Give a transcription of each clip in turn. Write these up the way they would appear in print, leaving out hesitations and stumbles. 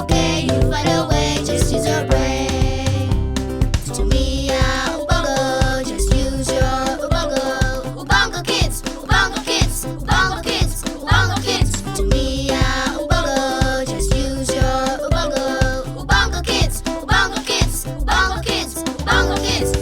okay, you find a way, just use your brain. Tumia Ubongo, just use your Ubongo. Ubongo Kids, Ubongo Kids, Ubongo Kids, Ubongo Kids. Tumia Ubongo, just use your Ubongo. Ubongo Kids, Ubongo Kids, Ubongo Kids, Ubongo Kids.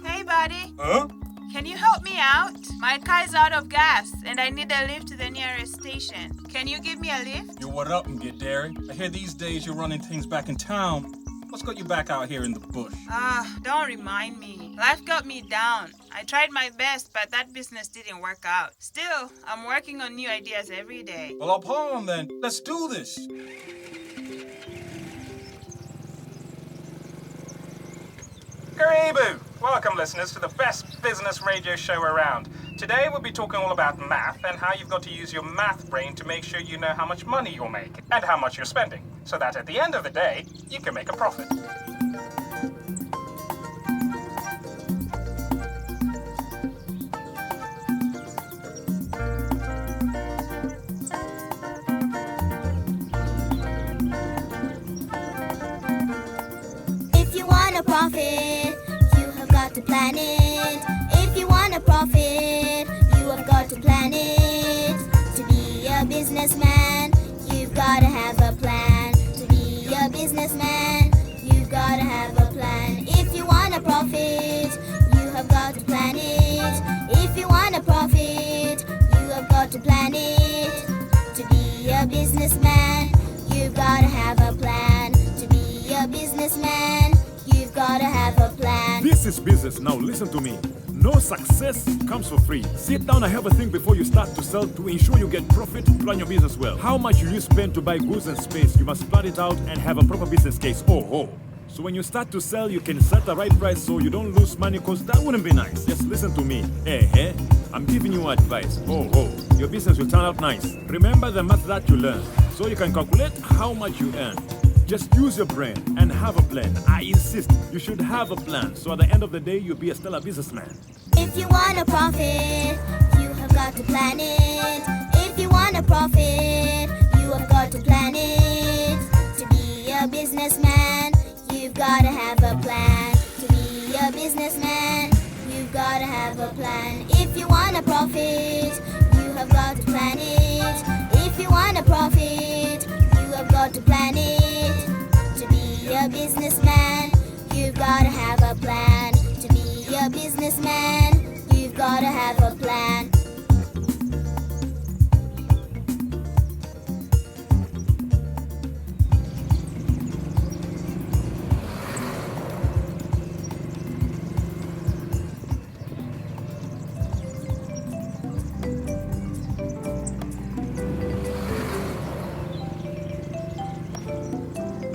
Hey, buddy. Huh? Can you help me out? My car is out of gas and I need a lift to the nearest station. Can you give me a lift? Yo, what up, Derry? I hear these days you're running things back in town. What's got you back out here in the bush? Don't remind me. Life got me down. I tried my best, but that business didn't work out. Still, I'm working on new ideas every day. Well, up on then. Let's do this. Karibu! Welcome, listeners, to the best business radio show around. Today, we'll be talking all about math and how you've got to use your math brain to make sure you know how much money you'll make and how much you're spending, so that at the end of the day, you can make a profit. If you want a profit, you have got to plan it. If you want a profit, you have got to plan it. To be a businessman, you've got to have a plan. To be a businessman, you've got to have a plan. If you want a profit, you have got to plan it. If you want a profit, you have got to plan it. To be a businessman, you've got to have a plan. To be a businessman, you've got to have a plan. This is business. Now listen to me. No success comes for free. Sit down and have a think before you start to sell to ensure you get profit. Plan your business well. How much will you spend to buy goods and space? You must plan it out and have a proper business case. So when you start to sell, you can set the right price so you don't lose money, because that wouldn't be nice. Just listen to me. I'm giving you advice. Your business will turn out nice. Remember the math that you learn so you can calculate how much you earn. Just use your brain and have a plan. I insist, you should have a plan, so at the end of the day, you'll be a stellar businessman. If you want a profit, you have got to plan it. If you want a profit, you have got to plan it. To be a businessman, you've got to have a plan. To be a businessman, you've got to have a plan. If you want a profit, you have got to plan it. If you want a profit, you have got to plan it. To be a businessman, you've got to have a plan. To be a businessman, you've got to have a plan.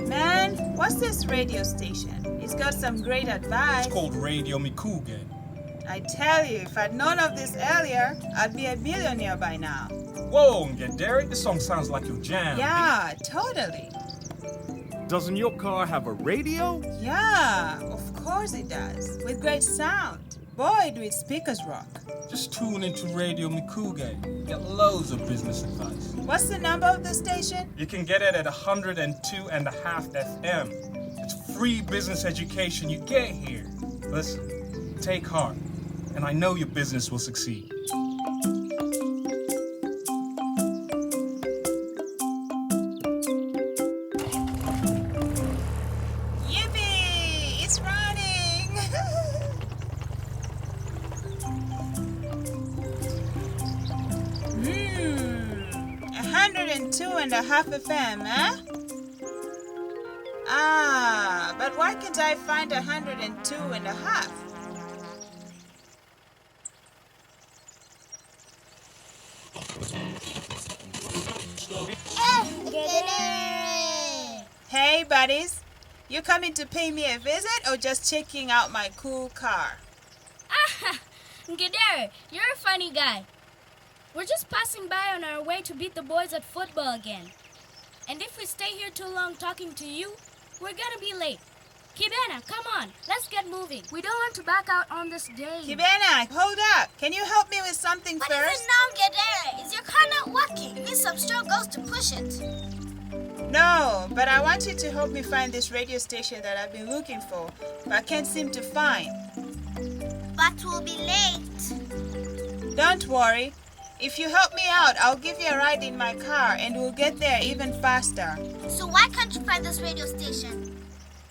Man, what's this radio station? It's got some great advice. It's called Radio UKAid. I tell you, if I'd known of this earlier, I'd be a millionaire by now. Whoa, Derry, this song sounds like your jam. Yeah, totally. Doesn't your car have a radio? Yeah, of course it does. With great sound. Boy, do its speakers rock. Just tune into Radio UKAid. Get loads of business advice. What's the number of the station? You can get it at 102.5 FM. It's free business education you get here. Listen, take heart, and I know your business will succeed. Yippee! It's running! 102.5 FM, huh? Ah, but why can't I find 102.5? Hey, buddies. You coming to pay me a visit or just checking out my cool car? Ah, Ngedere, you're a funny guy. We're just passing by on our way to beat the boys at football again. And if we stay here too long talking to you, we're gonna be late. Kibena, come on, let's get moving. We don't want to back out on this day. Kibena, hold up. Can you help me with something What first? is it now, Ngedere? Is your car not working? You need some strong girls to push it. No, but I want you to help me find this radio station that I've been looking for, but I can't seem to find. But we'll be late. Don't worry. If you help me out, I'll give you a ride in my car and we'll get there even faster. So why can't you find this radio station?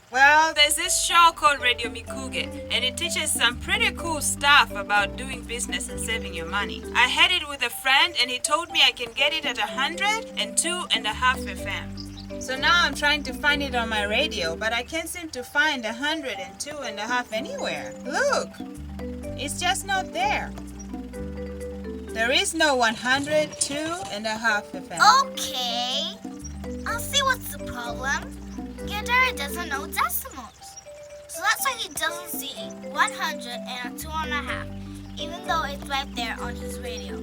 Well, there's this show called Radio Mikuge, and it teaches some pretty cool stuff about doing business and saving your money. I had it with a friend, and he told me I can get it at 102.5 FM. So now I'm trying to find it on my radio, but I can't seem to find 102.5 anywhere. Look, it's just not there. There is no 102.5 FM. Okay. I'll see what's the problem. Ngedere doesn't know decimals. So that's why he doesn't see 100 and a 2.5, even though it's right there on his radio.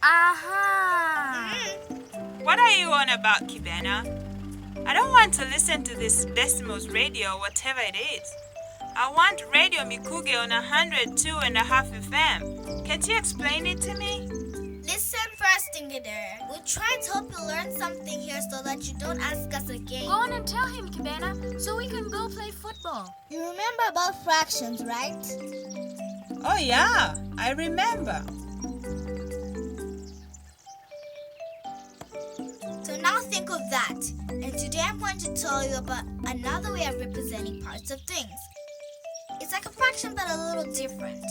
Aha! What are you on about, Kibena? I don't want to listen to this decimals radio, whatever it is. I want Radio Mikuge on 102.5 FM. Can't you explain it to me? Listen first, Ngedere. We're trying to help you learn something here so that you don't ask us again. Go on and tell him, Kibena, so we can go play football. You remember about fractions, right? Oh yeah, I remember. So now think of that. And today I'm going to tell you about another way of representing parts of things. It's like a fraction but a little different.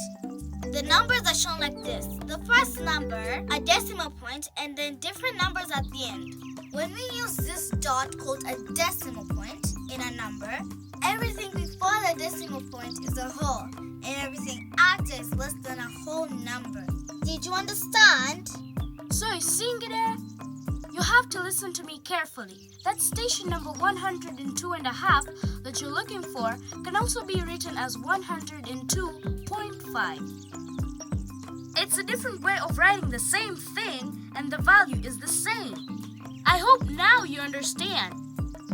The numbers are shown like this. The first number, a decimal point, and then different numbers at the end. When we use this dot called a decimal point in a number, everything before the decimal point is a whole, and everything after is less than a whole number. Did you understand? So you see, Ngedere? You have to listen to me carefully. That station number 102.5 that you're looking for can also be written as 102.5. It's a different way of writing the same thing, and the value is the same. I hope now you understand.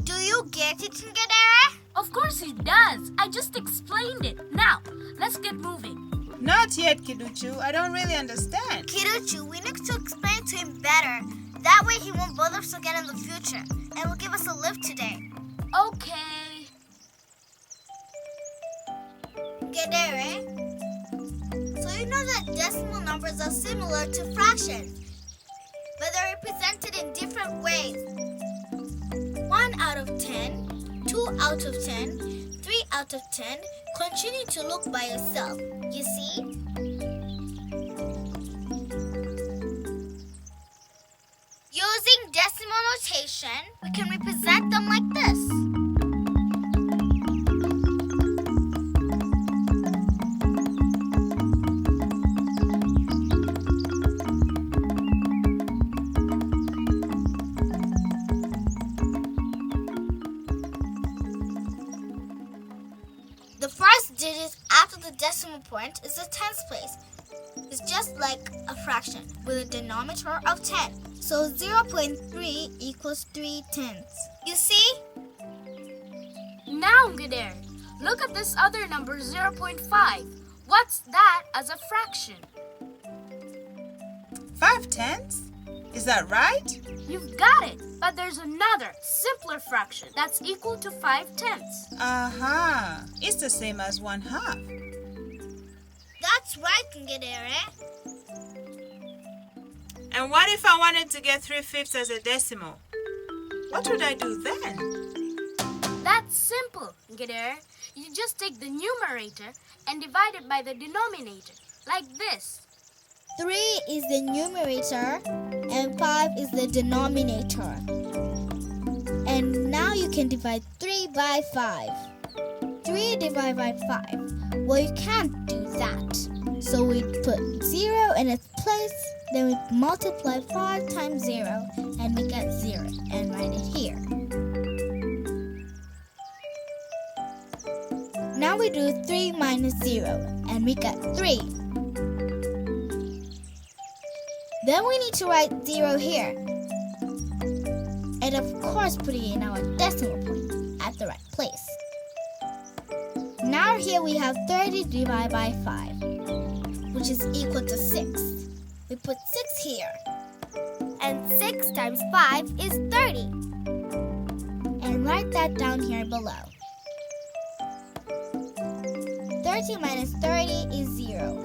Do you get it, Ngedere? Of course he does. I just explained it. Now, let's get moving. Not yet, Kiduchu. I don't really understand. Kiruchu, we need to explain to him better. That way he won't bother us again in the future, and will give us a lift today. Okay. Ngedere? So you know that decimal numbers are similar to fractions, but they're represented in different ways. 1 out of 10, 2 out of 10, 3 out of 10. Continue to look by yourself. You see? Using decimal notation, we can represent them like this. The first digit after the decimal point is the tens place. It's just like a fraction with a denominator of 10. So 0.3 equals 3 tenths. You see? Now, Ngedere, look at this other number, 0.5. What's that as a fraction? 5 tenths? Is that right? You've got it. But there's another, simpler fraction that's equal to 5 tenths. Aha. It's the same as 1/2. That's right, Ngedere. And what if I wanted to get 3/5 as a decimal? What would I do then? That's simple, Ngedere. You just take the numerator and divide it by the denominator, like this. 3 is the numerator, and 5 is the denominator. And now you can divide 3 by 5. 3 divided by 5. Well, you can't do that. So we put 0 in its place, then we multiply 5 times 0, and we get 0, and write it here. Now we do 3 minus 0, and we get 3. Then we need to write 0 here. And of course putting in our decimal point at the right place. Now here we have 30 divided by 5, which is equal to 6. We put 6 here. And 6 times 5 is 30. And write that down here below. 30 minus 30 is 0.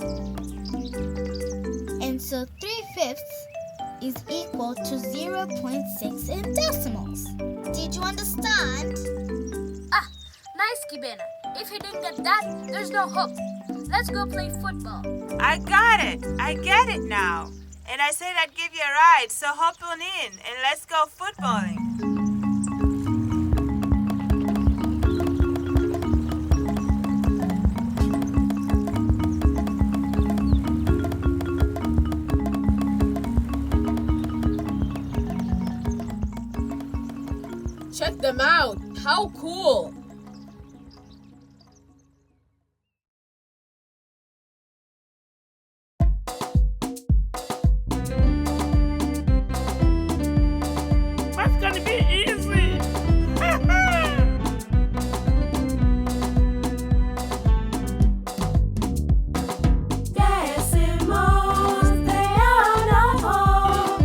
And so 3/5 is equal to 0.6 in decimals. Did you understand? Ah, nice, Kibena. If you didn't get that, there's no hope. Let's go play football. I got it. I get it now. And I said I'd give you a ride, so hop on in and let's go footballing. Check them out. How cool! What's gonna be easy? Decimals, they are not whole.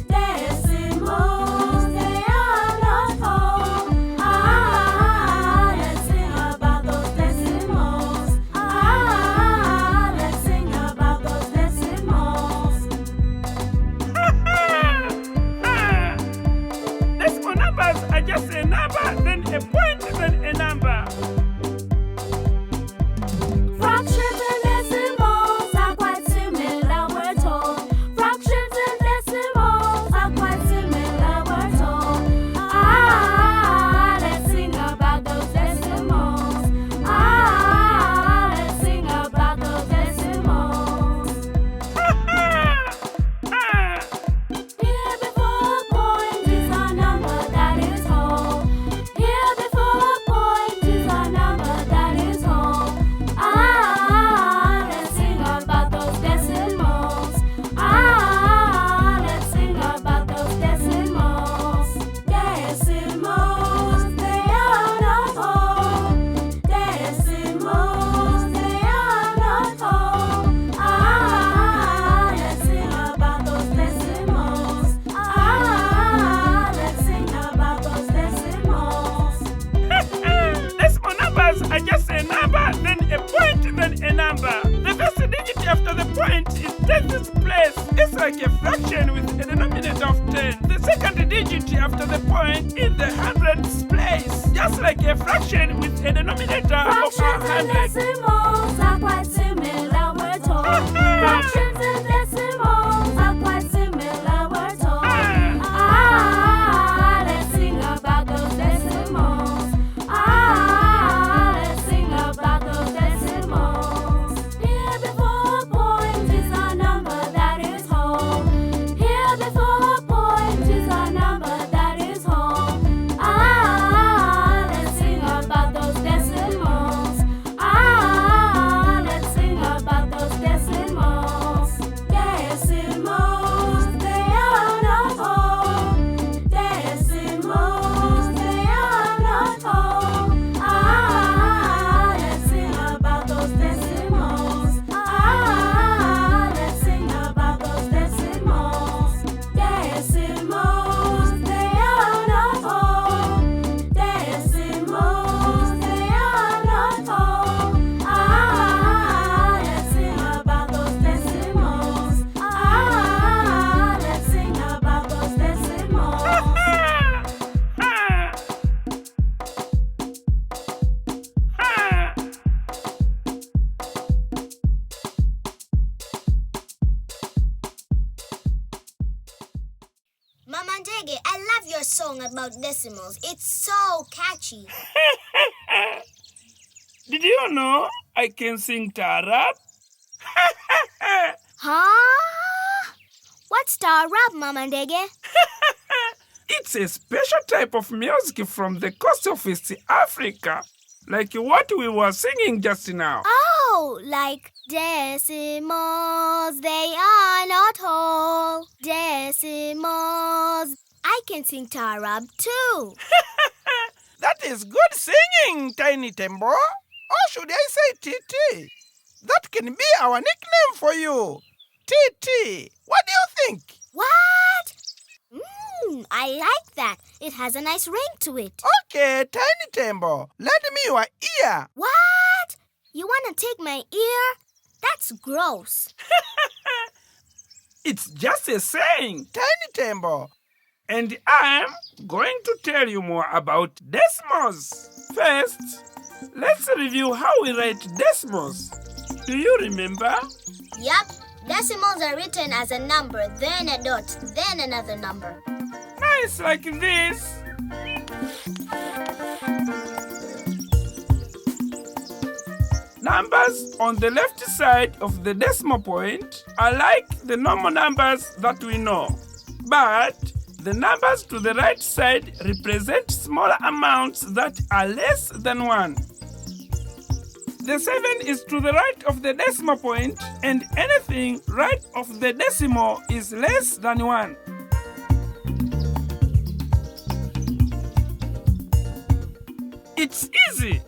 Decimals, they are not whole. Let's sing about those decimals. Let's sing about those decimals. Decimal numbers are just a number, then a point, then a number. Fractions and decimals are quite similar, we're told. Fractions and decimals are quite similar, we're told. Let's sing about those decimals. Let's sing about those decimals. Here before a point is a number that is whole. Here before a point is a number that is whole. Let's sing about those decimals. Let's sing about those decimals. Decimals, they are not whole. Decimals, they are not whole. Let's sing about those decimals. Let's sing about those decimals. Decimal numbers are just a number, then a point, then a number. The first digit after the point is 10th place. It's like a fraction with a denominator of 10. The second digit after the point is the hundredths place, just like a fraction with a denominator of Fractions and 100. decimals are quite similar, we're told. Fractions and decimals are quite similar, we're told. Let's sing about those decimals. Let's sing about those decimals. Here before a point is a number that is whole. Here before a point is a number that is whole. Let's sing about those decimals. Let's sing Mama Ndege, I love your song about decimals. It's so catchy. Did you know I can sing Taarab? Huh? What's Taarab, Mama Ndege? It's a special type of music from the coast of East Africa, like what we were singing just now. Oh, like decimals, they are not whole. Decimals. I can sing Taarab too. That is good singing, Tiny Tembo. Or should I say TT? That can be our nickname for you. TT. What do you think? What? I like that. It has a nice ring to it. Okay, Tiny Tembo. Lend me your ear. What? You want to take my ear? That's gross. It's just a saying. Tiny Tembo. And I'm going to tell you more about decimals. First, let's review how we write decimals. Do you remember? Yup. Decimals are written as a number, then a dot, then another number. Nice, like this. Numbers on the left side of the decimal point are like the normal numbers that we know. But the numbers to the right side represent smaller amounts that are less than 1. The 7 is to the right of the decimal point, and anything right of the decimal is less than 1. It's easy.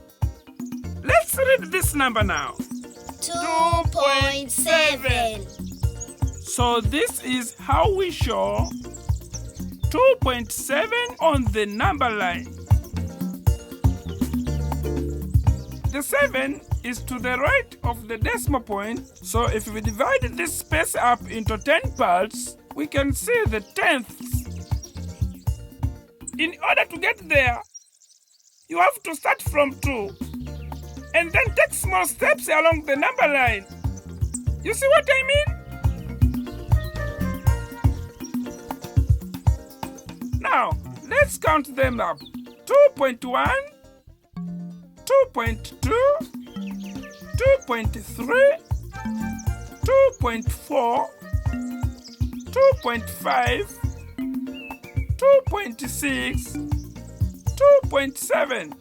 Let's read this number now. 2.7. So this is how we show 2.7 on the number line. The 7 is to the right of the decimal point, so if we divide this space up into 10 parts, we can see the tenths. In order to get there, you have to start from 2 and then take small steps along the number line. You see what I mean? Now, let's count them up. 2.1, 2.2, 2.3, 2.4, 2.5, 2.6, 2.7.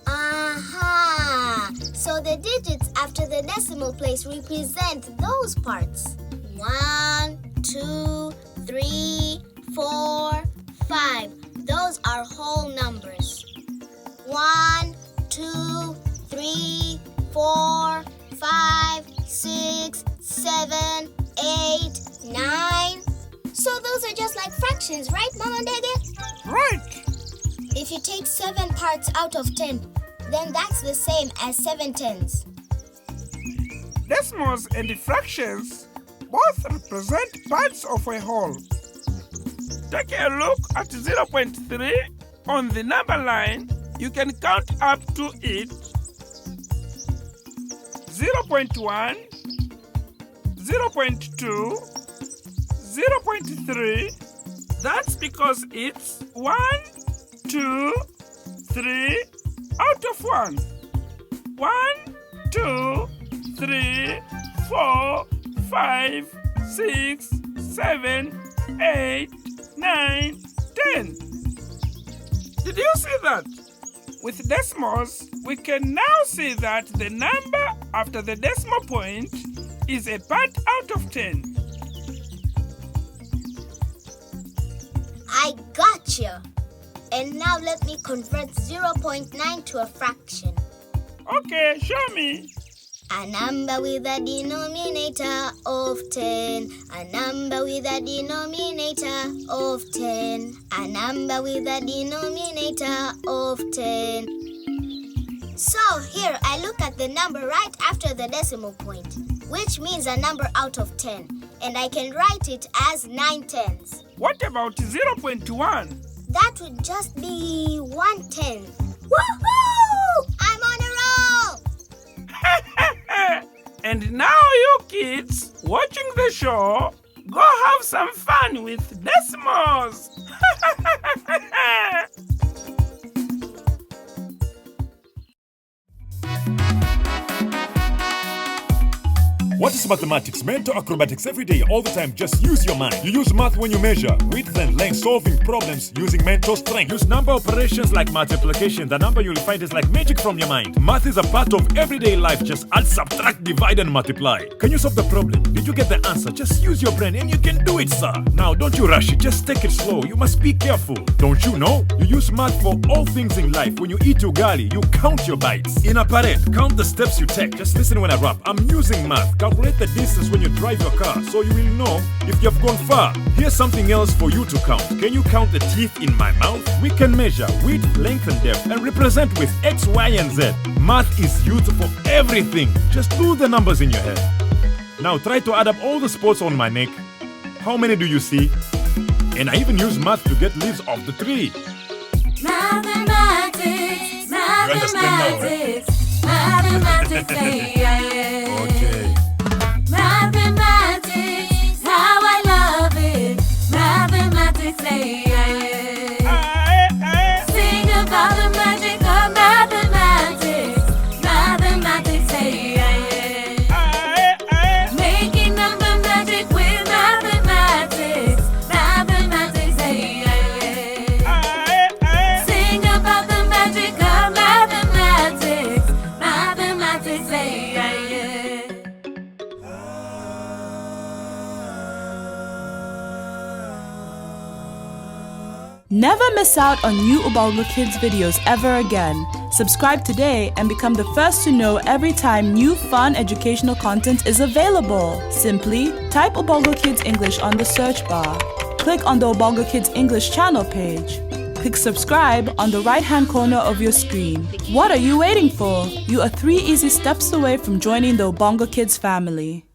Aha! So the digits after the decimal place represent those parts. 1, 2, 3, 4, 5. Those are whole numbers. 1, 2, 3, 4, 5, 6, 7, 8, 9. So those are just like fractions, right, Mama Ndege? Right. If you take 7 parts out of 10, then that's the same as 7 tenths. Decimals and fractions both represent parts of a whole. Take a look at 0.3 on the number line. You can count up to it. 0.1, 0.2, 0.3. That's because it's 1, 2, 3 out of 1. 1, 2, 3, 4, 5, 6, 7, 8, 9, 10. Did you see that? With decimals, we can now see that the number after the decimal point is a part out of 10. I gotcha. And now let me convert 0.9 to a fraction. Okay, show me. A number with a denominator of 10. A number with a denominator of 10. A number with a denominator of 10. So here I look at the number right after the decimal point, which means a number out of 10. And I can write it as 9 tenths. What about 0.1? That would just be 1 tenth. Woohoo! I'm on a roll! And now you kids watching the show, Go have some fun with decimals. What is mathematics? Mental acrobatics every day, all the time. Just use your mind. You use math when you measure width and length, solving problems using mental strength. Use number operations like multiplication. The number you'll find is like magic from your mind. Math is a part of everyday life. Just add, subtract, divide, and multiply. Can you solve the problem? Did you get the answer? Just use your brain and you can do it, sir. Now, don't you rush it. Just take it slow. You must be careful. Don't you know? You use math for all things in life. When you eat ugali, you count your bites. In a parade, count the steps you take. Just listen when I rap. I'm using math. Calculate the distance when you drive your car, so you will know if you have gone far. Here's something else for you to count. Can you count the teeth in my mouth? We can measure width, length, and depth, and represent with X, Y, and Z. Math is used for everything. Just do the numbers in your head. Now try to add up all the spots on my neck. How many do you see? And I even use math to get leaves off the tree. Mathematics, mathematics, mathematics, Okay. Mathematics, how I love it. Mathematics, Sing about the magic of mathematics. Mathematics, Making number magic with mathematics. Mathematics, Sing about the magic of mathematics. Mathematics, Never miss out on new Ubongo Kids videos ever again. Subscribe today and become the first to know every time new fun educational content is available. Simply type Ubongo Kids English on the search bar. Click on the Ubongo Kids English channel page. Click subscribe on the right-hand corner of your screen. What are you waiting for? You are 3 easy steps away from joining the Ubongo Kids family.